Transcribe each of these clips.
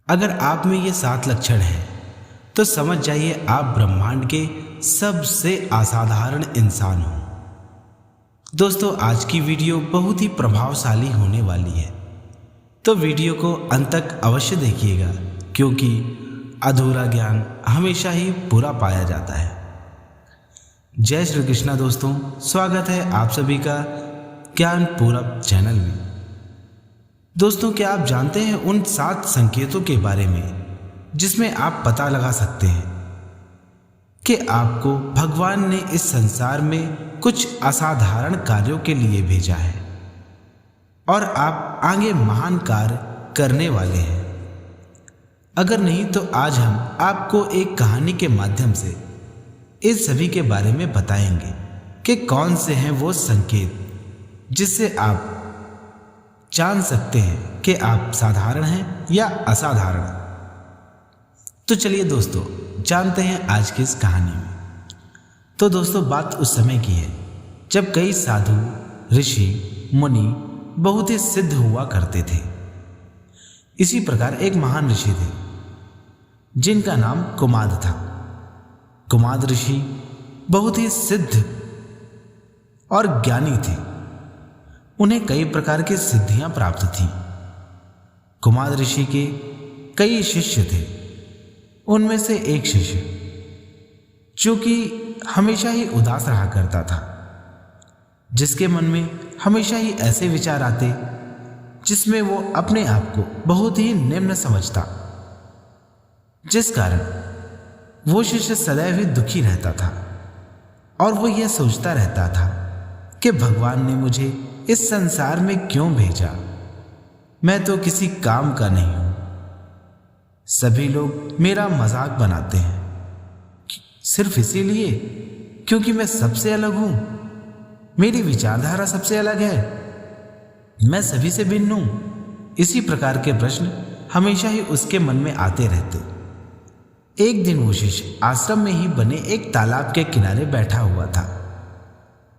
अगर आप में ये 7 लक्षण हैं तो समझ जाइए आप ब्रह्मांड के सबसे असाधारण इंसान हो। दोस्तों, आज की वीडियो बहुत ही प्रभावशाली होने वाली है, तो वीडियो को अंत तक अवश्य देखिएगा, क्योंकि अधूरा ज्ञान हमेशा ही पूरा पाया जाता है। जय श्री कृष्णा दोस्तों, स्वागत है आप सभी का ज्ञान पूरब चैनल में। दोस्तों, क्या आप जानते हैं उन 7 संकेतों के बारे में जिसमें आप पता लगा सकते हैं कि आपको भगवान ने इस संसार में कुछ असाधारण कार्यों के लिए भेजा है और आप आगे महान कार्य करने वाले हैं। अगर नहीं तो आज हम आपको एक कहानी के माध्यम से इस सभी के बारे में बताएंगे कि कौन से हैं वो संकेत जिससे आप जान सकते हैं कि आप साधारण हैं या असाधारण। तो चलिए दोस्तों, जानते हैं आज की इस कहानी में। तो दोस्तों, बात उस समय की है जब कई साधु, ऋषि, मुनि बहुत ही सिद्ध हुआ करते थे। इसी प्रकार एक महान ऋषि थे जिनका नाम कुमाद था। कुमाद ऋषि बहुत ही सिद्ध और ज्ञानी थे। उन्हें कई प्रकार की सिद्धियां प्राप्त थीं। कुमाद ऋषि के कई शिष्य थे। उनमें से एक शिष्य जो कि हमेशा ही उदास रहा करता था, जिसके मन में हमेशा ही ऐसे विचार आते जिसमें वो अपने आप को बहुत ही निम्न समझता, जिस कारण वो शिष्य सदैव ही दुखी रहता था और वो यह सोचता रहता था कि भगवान ने मुझे इस संसार में क्यों भेजा। मैं तो किसी काम का नहीं हूं। सभी लोग मेरा मजाक बनाते हैं सिर्फ इसीलिए क्योंकि मैं सबसे अलग हूं। मेरी विचारधारा सबसे अलग है। मैं सभी से भिन्न हूं। इसी प्रकार के प्रश्न हमेशा ही उसके मन में आते रहते। एक दिन वो शिष्य आश्रम में ही बने एक तालाब के किनारे बैठा हुआ था।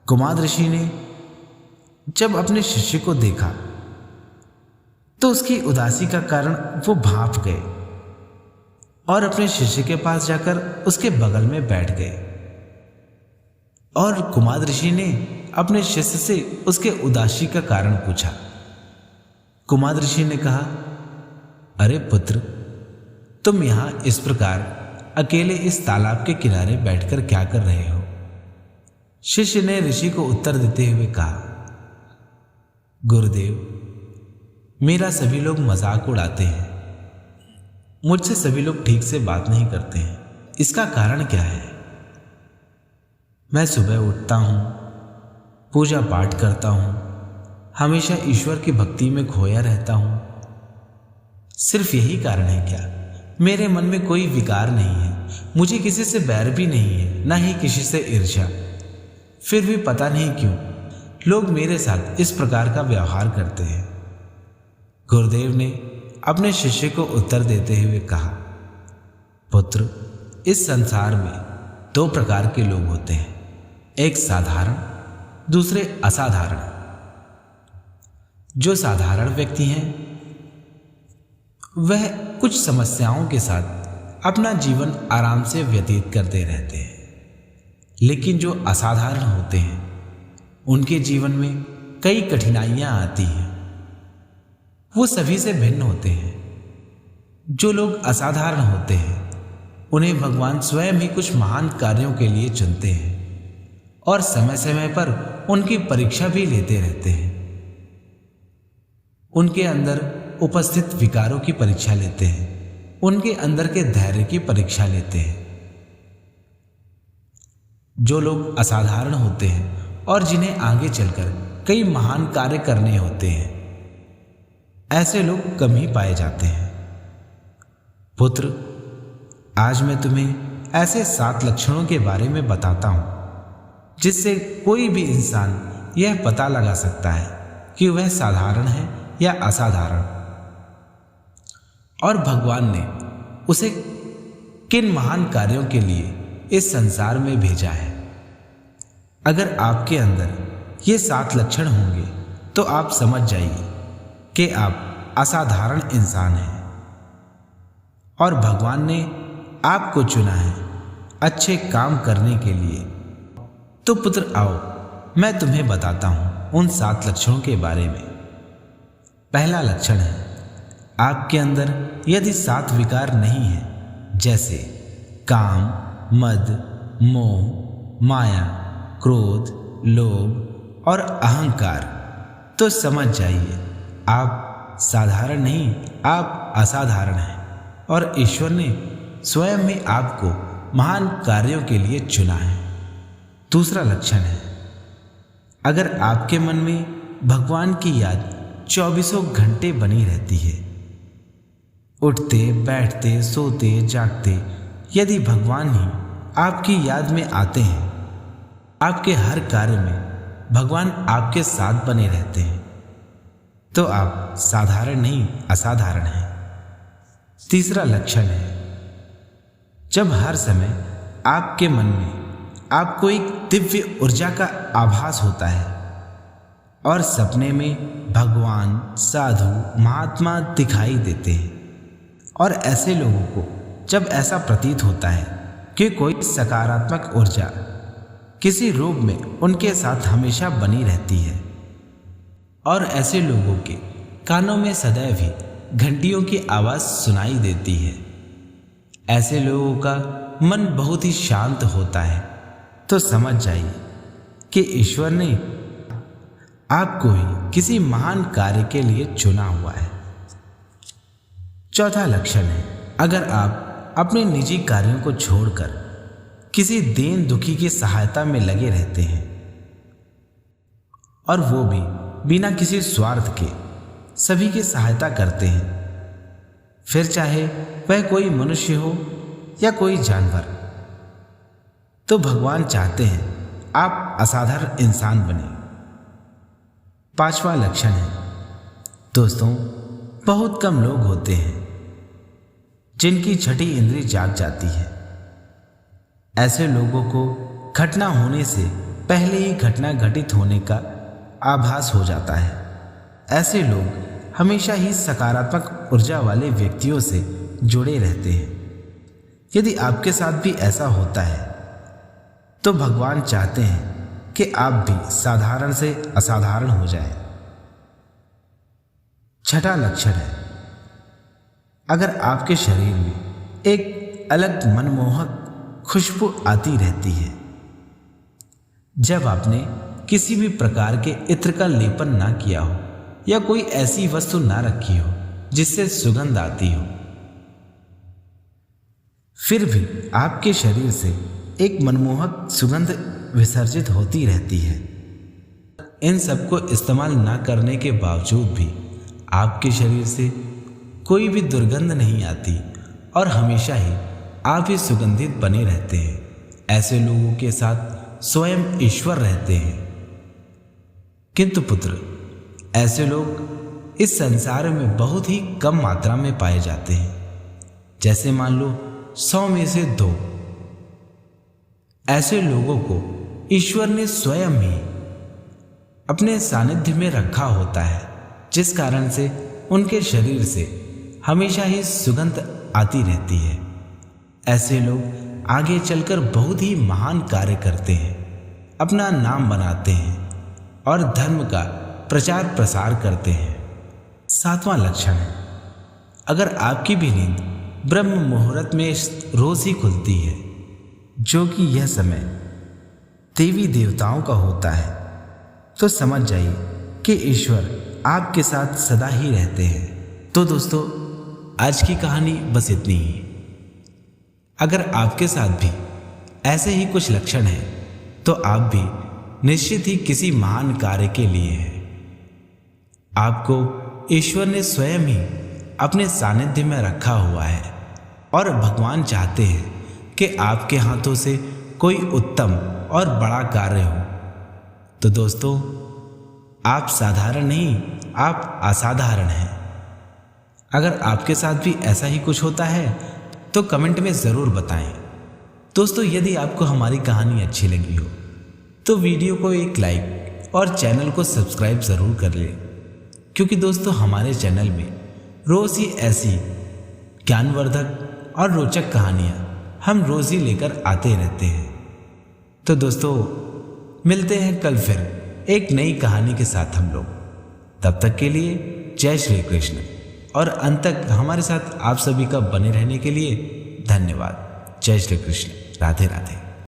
कुमाद ऋषि ने जब अपने शिष्य को देखा तो उसकी उदासी का कारण वो भांप गए और अपने शिष्य के पास जाकर उसके बगल में बैठ गए। और कुमाद ऋषि ने अपने शिष्य से उसके उदासी का कारण पूछा। कुमाद ऋषि ने कहा, अरे पुत्र, तुम यहां इस प्रकार अकेले इस तालाब के किनारे बैठकर क्या कर रहे हो? शिष्य ने ऋषि को उत्तर देते हुए कहा, गुरुदेव, मेरा सभी लोग मजाक उड़ाते हैं। मुझसे सभी लोग ठीक से बात नहीं करते हैं। इसका कारण क्या है? मैं सुबह उठता हूं, पूजा पाठ करता हूं, हमेशा ईश्वर की भक्ति में खोया रहता हूं। सिर्फ यही कारण है क्या? मेरे मन में कोई विकार नहीं है। मुझे किसी से बैर भी नहीं है, ना ही किसी से ईर्ष्या। फिर भी पता नहीं क्यों लोग मेरे साथ इस प्रकार का व्यवहार करते हैं। गुरुदेव ने अपने शिष्य को उत्तर देते हुए कहा, पुत्र, इस संसार में 2 प्रकार के लोग होते हैं, एक साधारण, दूसरे असाधारण। जो साधारण व्यक्ति हैं वह कुछ समस्याओं के साथ अपना जीवन आराम से व्यतीत करते रहते हैं, लेकिन जो असाधारण होते हैं उनके जीवन में कई कठिनाइयां आती हैं। वो सभी से भिन्न होते हैं। जो लोग असाधारण होते हैं उन्हें भगवान स्वयं ही कुछ महान कार्यों के लिए चुनते हैं और समय समय पर उनकी परीक्षा भी लेते रहते हैं। उनके अंदर उपस्थित विकारों की परीक्षा लेते हैं, उनके अंदर के धैर्य की परीक्षा लेते हैं। जो लोग असाधारण होते हैं और जिन्हें आगे चलकर कई महान कार्य करने होते हैं, ऐसे लोग कम ही पाए जाते हैं। पुत्र, आज मैं तुम्हें ऐसे 7 लक्षणों के बारे में बताता हूं जिससे कोई भी इंसान यह पता लगा सकता है कि वह साधारण है या असाधारण, और भगवान ने उसे किन महान कार्यों के लिए इस संसार में भेजा है। अगर आपके अंदर ये 7 लक्षण होंगे तो आप समझ जाइए कि आप असाधारण इंसान हैं। और भगवान ने आपको चुना है अच्छे काम करने के लिए। तो पुत्र आओ, मैं तुम्हें बताता हूं उन 7 लक्षणों के बारे में। पहला लक्षण है, आपके अंदर यदि 7 विकार नहीं है, जैसे काम, मद, मोह, माया, क्रोध, लोभ और अहंकार, तो समझ जाइए आप साधारण नहीं, आप असाधारण हैं और ईश्वर ने स्वयं में आपको महान कार्यों के लिए चुना है। दूसरा लक्षण है, अगर आपके मन में भगवान की याद 24 घंटे बनी रहती है, उठते बैठते सोते जागते यदि भगवान ही आपकी याद में आते हैं, आपके हर कार्य में भगवान आपके साथ बने रहते हैं, तो आप साधारण नहीं असाधारण हैं। तीसरा लक्षण है, जब हर समय आपके मन में आपको एक दिव्य ऊर्जा का आभास होता है और सपने में भगवान, साधु, महात्मा दिखाई देते हैं, और ऐसे लोगों को जब ऐसा प्रतीत होता है कि कोई सकारात्मक ऊर्जा किसी रूप में उनके साथ हमेशा बनी रहती है, और ऐसे लोगों के कानों में सदैव ही घंटियों की आवाज़ सुनाई देती है, ऐसे लोगों का मन बहुत ही शांत होता है, तो समझ जाइए कि ईश्वर ने आपको ही किसी महान कार्य के लिए चुना हुआ है। चौथा लक्षण है, अगर आप अपने निजी कार्यों को छोड़कर किसी दीन दुखी की सहायता में लगे रहते हैं, और वो भी बिना किसी स्वार्थ के सभी की सहायता करते हैं, फिर चाहे वह कोई मनुष्य हो या कोई जानवर, तो भगवान चाहते हैं आप असाधारण इंसान बने। पांचवा लक्षण है, दोस्तों बहुत कम लोग होते हैं जिनकी छठी इंद्री जाग जाती है। ऐसे लोगों को घटना होने से पहले ही घटना घटित होने का आभास हो जाता है। ऐसे लोग हमेशा ही सकारात्मक ऊर्जा वाले व्यक्तियों से जुड़े रहते हैं। यदि आपके साथ भी ऐसा होता है तो भगवान चाहते हैं कि आप भी साधारण से असाधारण हो जाएं। छठा लक्षण है, अगर आपके शरीर में एक अलग मनमोहक खुशबू आती रहती है, जब आपने किसी भी प्रकार के इत्र का लेपन ना किया हो या कोई ऐसी वस्तु ना रखी हो जिससे सुगंध आती हो, फिर भी आपके शरीर से एक मनमोहक सुगंध विसर्जित होती रहती है। इन सब को इस्तेमाल ना करने के बावजूद भी आपके शरीर से कोई भी दुर्गंध नहीं आती और हमेशा ही आप ही सुगंधित बने रहते हैं। ऐसे लोगों के साथ स्वयं ईश्वर रहते हैं। किंतु पुत्र, ऐसे लोग इस संसार में बहुत ही कम मात्रा में पाए जाते हैं। जैसे मान लो 100 में से 2 ऐसे लोगों को ईश्वर ने स्वयं ही अपने सानिध्य में रखा होता है, जिस कारण से उनके शरीर से हमेशा ही सुगंध आती रहती है। ऐसे लोग आगे चलकर बहुत ही महान कार्य करते हैं, अपना नाम बनाते हैं और धर्म का प्रचार प्रसार करते हैं। 7वां लक्षण है, अगर आपकी भी नींद ब्रह्म मुहूर्त में रोज ही खुलती है, जो कि यह समय देवी देवताओं का होता है, तो समझ जाइए कि ईश्वर आपके साथ सदा ही रहते हैं। तो दोस्तों, आज की कहानी बस इतनी ही। अगर आपके साथ भी ऐसे ही कुछ लक्षण हैं, तो आप भी निश्चित ही किसी महान कार्य के लिए हैं। आपको ईश्वर ने स्वयं ही अपने सानिध्य में रखा हुआ है और भगवान चाहते हैं कि आपके हाथों से कोई उत्तम और बड़ा कार्य हो। तो दोस्तों, आप साधारण नहीं, आप असाधारण हैं। अगर आपके साथ भी ऐसा ही कुछ होता है तो कमेंट में ज़रूर बताएं। दोस्तों, यदि आपको हमारी कहानी अच्छी लगी हो तो वीडियो को एक लाइक और चैनल को सब्सक्राइब ज़रूर कर लें, क्योंकि दोस्तों हमारे चैनल में रोज़ ही ऐसी ज्ञानवर्धक और रोचक कहानियाँ हम रोज ही लेकर आते रहते हैं। तो दोस्तों, मिलते हैं कल फिर एक नई कहानी के साथ हम लोग। तब तक के लिए जय श्री कृष्ण, और अंत तक हमारे साथ आप सभी का बने रहने के लिए धन्यवाद। जय श्री कृष्ण। राधे राधे।